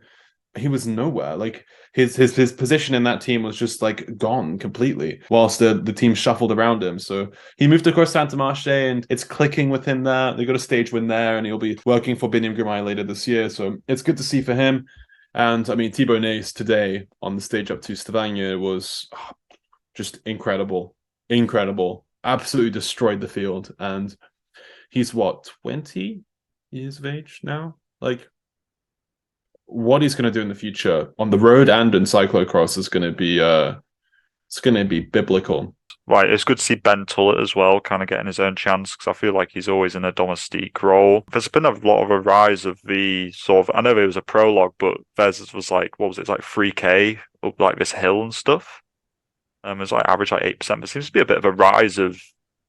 he was nowhere. Like his position in that team was just gone completely, whilst the team shuffled around him. So he moved to Corse-Saint-Marche, and it's clicking with him there. They got a stage win there, and he'll be working for Biniam Girmay later this year. So it's good to see for him. And I mean, Thibaut Naes today on the stage up to Stavanger was just incredible, absolutely destroyed the field. And he's 20 years of age now, what he's going to do in the future on the road and in cyclocross is going to be it's going to be biblical. Right, it's good to see Ben Tullett as well, kind of getting his own chance, because I feel like he's always in a domestique role. There's been a lot of a rise of the sort of, I know it was a prologue, but Vez was what was it, 3K up this hill and stuff. It was average 8%. There seems to be a bit of a rise of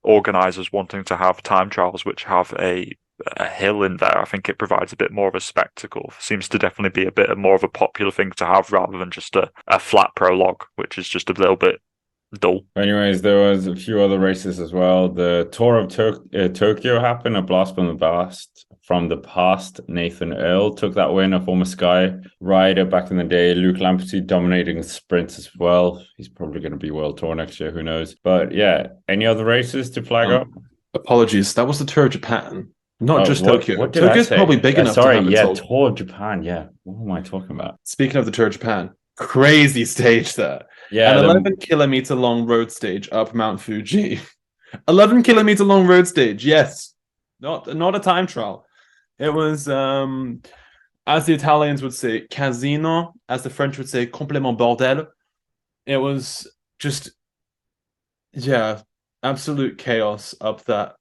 organisers wanting to have time trials which have a hill in there. I think it provides a bit more of a spectacle. Seems to definitely be a bit more of a popular thing to have rather than just a flat prologue, which is just a little bit dull. Anyways, there was a few other races as well. The Tour of Tokyo happened. A blast from the past. Nathan Earl took that win, a former Sky rider back in the day. Luke Lamperty dominating sprints as well. He's probably going to be World Tour next year. Who knows? But yeah, any other races to flag up? Apologies. That was the Tour of Japan. Not just Tokyo. What did Tokyo's I say? probably big enough. Sorry, to have Tour of Japan. Yeah, what am I talking about? Speaking of the Tour of Japan, crazy stage there. Yeah, an 11-kilometer long road stage up Mount Fuji. 11-kilometer long road stage. Yes, not a time trial. It was, as the Italians would say, casino. As the French would say, complètement bordel. It was just, yeah, absolute chaos up that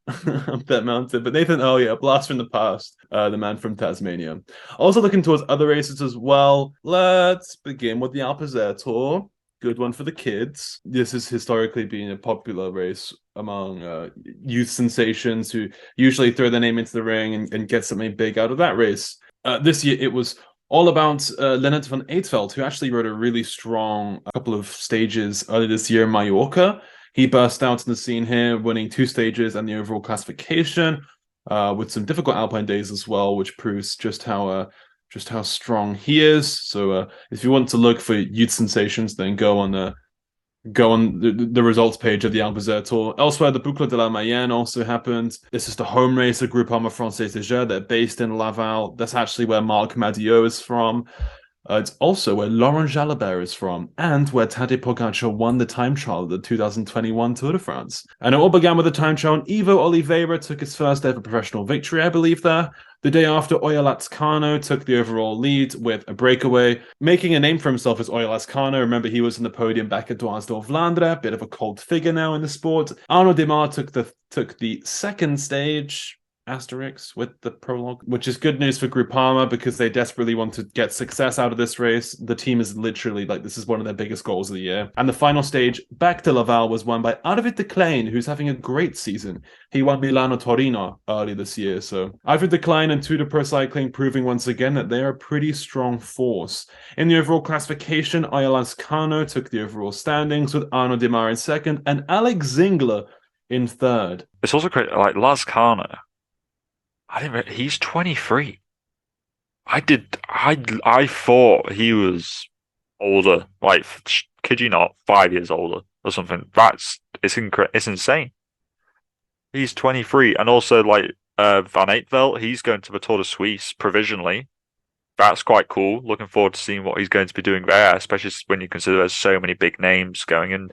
mountain. But Nathan, blast from the past, the man from Tasmania. Also looking towards other races as well. Let's begin with the Alpe Tour. Good one for the kids. This has historically been a popular race among youth sensations who usually throw their name into the ring and get something big out of that race. This year it was all about Lennart van Eetveld, who actually rode a really strong couple of stages earlier this year in Mallorca. He burst out in the scene here, winning 2 stages and the overall classification, with some difficult Alpine days as well, which proves just how strong he is. So if you want to look for youth sensations, then go on the results page of the Alpe Tour. Elsewhere, the Boucle de la Mayenne also happened. This is the home race of Groupama Française des Jeux. They're based in Laval. That's actually where Marc Madiot is from. It's also where Laurent Jalabert is from, and where Tadej Pogacar won the time trial of the 2021 Tour de France. And it all began with a time trial, and Ivo Oliveira took his first ever professional victory, I believe, there. The day after, Oya Lazcano took the overall lead with a breakaway, making a name for himself as Oya Lazcano. Remember, he was in the podium back at Dwars door Vlaanderen, bit of a cult figure now in the sport. Arnaud Démare took the second stage, asterisk, with the prologue, which is good news for Groupama because they desperately want to get success out of this race. The team is literally this is one of their biggest goals of the year. And the final stage, back to Laval, was won by Arvid de Klein, who's having a great season. He won Milano Torino early this year. So Arvid de Klein and Tour de Pro Cycling proving once again that they are a pretty strong force. In the overall classification, Oya Lazcano took the overall standings with Arnaud Démare in second and Alex Zingler in third. It's also great, Lazcano. He's 23. I thought he was older, kid you not, 5 years older or something. It's insane. He's 23, and also Van Eetveld, he's going to the Tour de Suisse provisionally. that's quite cool. Looking forward to seeing what he's going to be doing there, especially when you consider there's so many big names going, and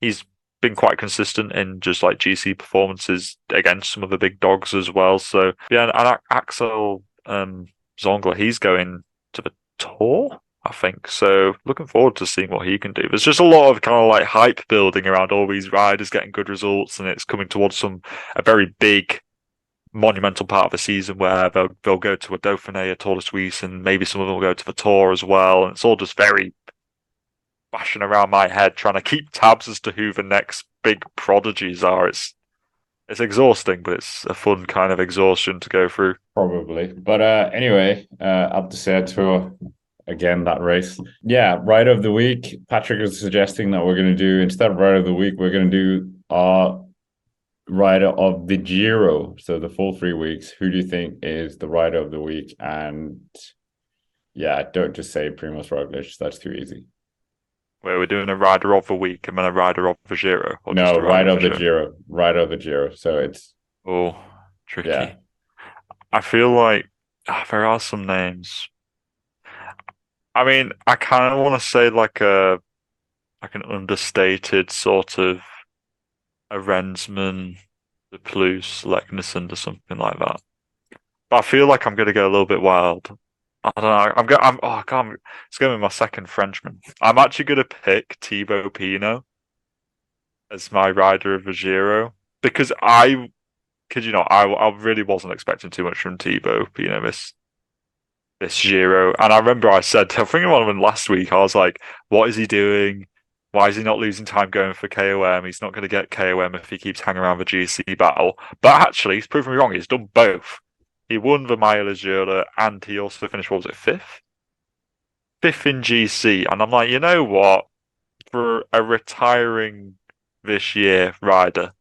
he's been quite consistent in just like GC performances against some of the big dogs as well. So yeah, and Axel Zongler, he's going to the tour, I think. So looking forward to seeing what he can do. There's just a lot of kind of like hype building around all these riders getting good results, and it's coming towards a very big monumental part of the season where they'll go to a Dauphiné, a Tour de Suisse, and maybe some of them will go to the Tour as well. And it's all just very bashing around my head trying to keep tabs as to who the next big prodigies are. It's exhausting, but it's a fun kind of exhaustion to go through. Probably. But anyway, up to say Tour again, that race. Yeah, Rider of the Week. Patrick is suggesting that we're going to do, instead of Rider of the Week, we're going to do our Rider of the Giro. So the full 3 weeks. Who do you think is the Rider of the Week? And yeah, don't just say Primož Roglič. That's too easy. Where we're doing a Rider of the Week and then a Rider of the Giro? No, Rider of the Giro. Rider of the Giro. So it's... Oh, tricky. Yeah. I feel like there are some names. I mean, I kind of want to say like an understated sort of a Rensman, the Plus, Leknesund or something like that. But I feel like I'm going to go a little bit wild. I don't know. I can't. It's going to be my second Frenchman. I'm actually going to pick Thibaut Pinot as my rider of the Giro because I really wasn't expecting too much from Thibaut Pinot this Giro. And I remember I said, I think one of them last week, I was like, what is he doing? Why is he not losing time going for KOM? He's not going to get KOM if he keeps hanging around the GC battle. But actually, he's proven me wrong. He's done both. He won the Maillot Legere and he also finished, what was it, fifth? Fifth in GC. And I'm like, you know what? For a retiring this year rider,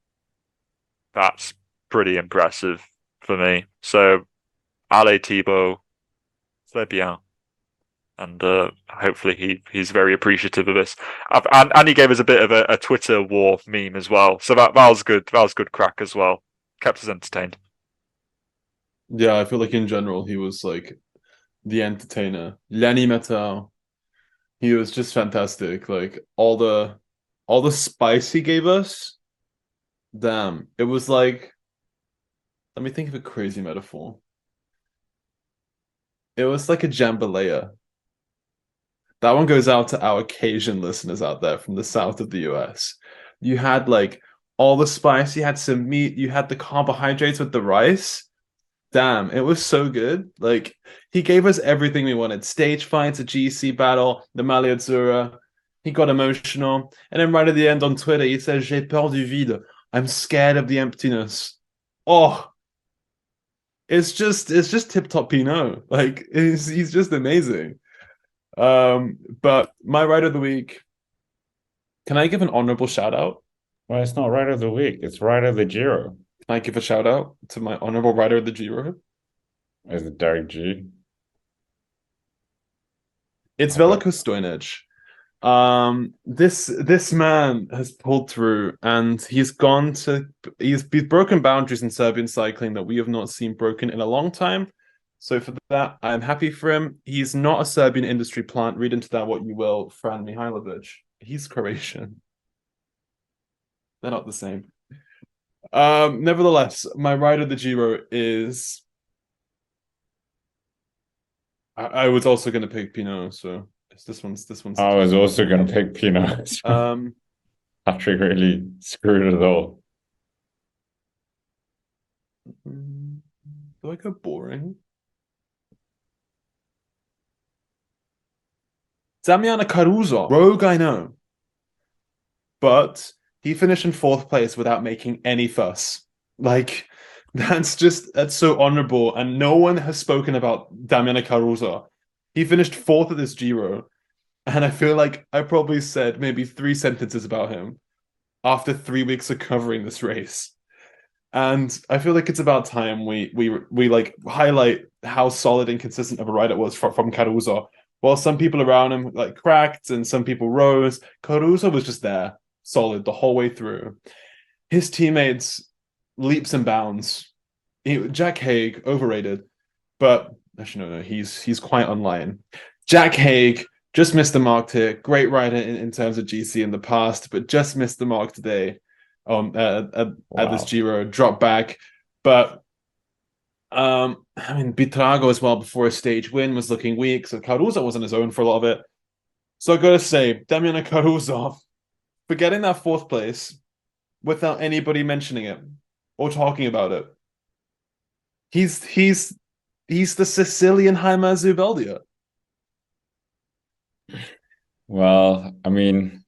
that's pretty impressive for me. So, Allez Thibaut, c'est bien. And hopefully he's very appreciative of this. And he gave us a bit of a Twitter war meme as well. So that was good. That was good crack as well. Kept us entertained. Yeah, I feel like in general he was like the entertainer, l'animateur. He was just fantastic. Like all the spice he gave us. Damn, it was like. Let me think of a crazy metaphor. It was like a jambalaya. That one goes out to our Cajun listeners out there from the south of the US. You had like all the spice, you had some meat, you had the carbohydrates with the rice. Damn, it was so good. Like, he gave us everything we wanted. Stage fights, a GC battle, the Maillot Azzurra. He got emotional. And then right at the end on Twitter, he says, J'ai peur du vide. I'm scared of the emptiness. Oh, it's just tip-top Pinot. Like, he's just amazing. But my Rider of the Week, can I give an honorable shout-out? Well, it's not Rider of the Week. It's Rider of the Giro. Can I give a shout out to my honorable rider of the Giro? Is it Derek G? It's Veliko Stojnic. This man has pulled through, and he's broken boundaries in Serbian cycling that we have not seen broken in a long time. So for that, I'm happy for him. He's not a Serbian industry plant. Read into that what you will, Fran Mihailovic. He's Croatian. They're not the same. Nevertheless, my rider of the Giro is. I was also going to pick Pinot, so this one's. I was also going to pick Pinot. So Patrick really screwed it all. Do I go boring? Damiano Caruso, rogue, I know, but. He finished in fourth place without making any fuss. Like, that's so honorable. And no one has spoken about Damiano Caruso. He finished fourth at this Giro. And I feel like I probably said maybe 3 sentences about him after 3 weeks of covering this race. And I feel like it's about time we like highlight how solid and consistent of a rider it was from Caruso. While some people around him like cracked and some people rose, Caruso was just there. Solid the whole way through. His teammates leaps and bounds. Jack Haig overrated, but Actually, no, he's quite online. Jack Haig just missed the mark here. Great rider in terms of GC in the past, but just missed the mark today at this Giro. Drop back, but I mean, Buitrago as well before a stage win was looking weak, so Caruso was on his own for a lot of it. So I gotta say, Damiano Caruso, for getting that fourth place without anybody mentioning it or talking about it. He's the Sicilian Jaime Zubeldia. Well, I mean,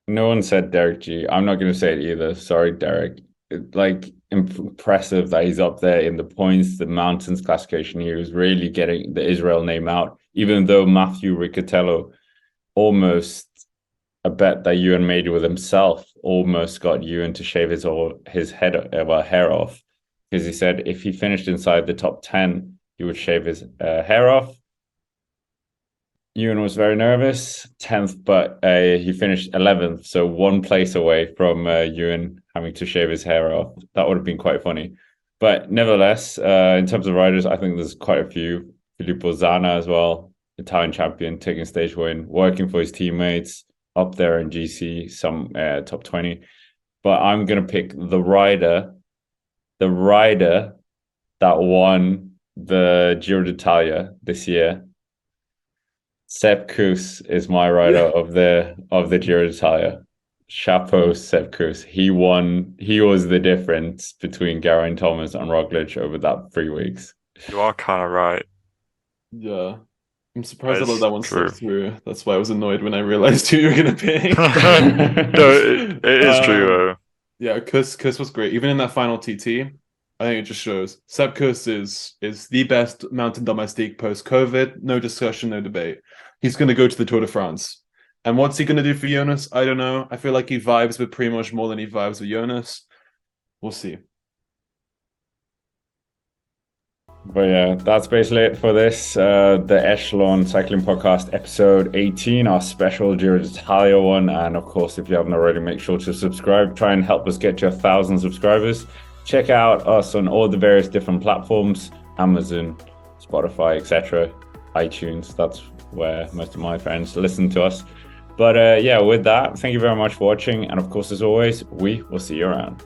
no one said Derek G. I'm not going to say it either. Sorry, Derek. Like, impressive that he's up there in the points, the mountains classification. He was really getting the Israel name out, even though Matthew Riccatello almost, a bet that Ewan made with himself, almost got Ewan to shave his hair off, because he said if he finished inside the top 10, he would shave his hair off. Ewan was very nervous, 10th, but he finished 11th, so 1 place away from Ewan having to shave his hair off. That would have been quite funny. But nevertheless, in terms of riders, I think there's quite a few. Filippo Zana as well, Italian champion, taking stage win, working for his teammates, up there in GC, some top 20. But I'm going to pick the rider that won the Giro d'Italia this year. Sepp Kuss is my rider of the Giro d'Italia. Chapeau, Sepp Kuss. He won. He was the difference between Geraint Thomas and Roglic over that 3 weeks. You are kind of right. Yeah. I'm surprised that one slipped through. That's why I was annoyed when I realized who you were going to pick. No, it is true, though. Yeah, Kuss was great. Even in that final TT, I think it just shows Sepp Kuss is the best mountain domestique post-COVID. No discussion, no debate. He's going to go to the Tour de France. And what's he going to do for Jonas? I don't know. I feel like he vibes with Primož more than he vibes with Jonas. We'll see. But yeah, that's basically it for this. The Echelon Cycling Podcast, episode 18, our special Giro d'Italia one. And of course, if you haven't already, make sure to subscribe. Try and help us get to 1,000 subscribers. Check out us on all the various different platforms, Amazon, Spotify, etc., iTunes. That's where most of my friends listen to us. But yeah, with that, thank you very much for watching. And of course, as always, we will see you around.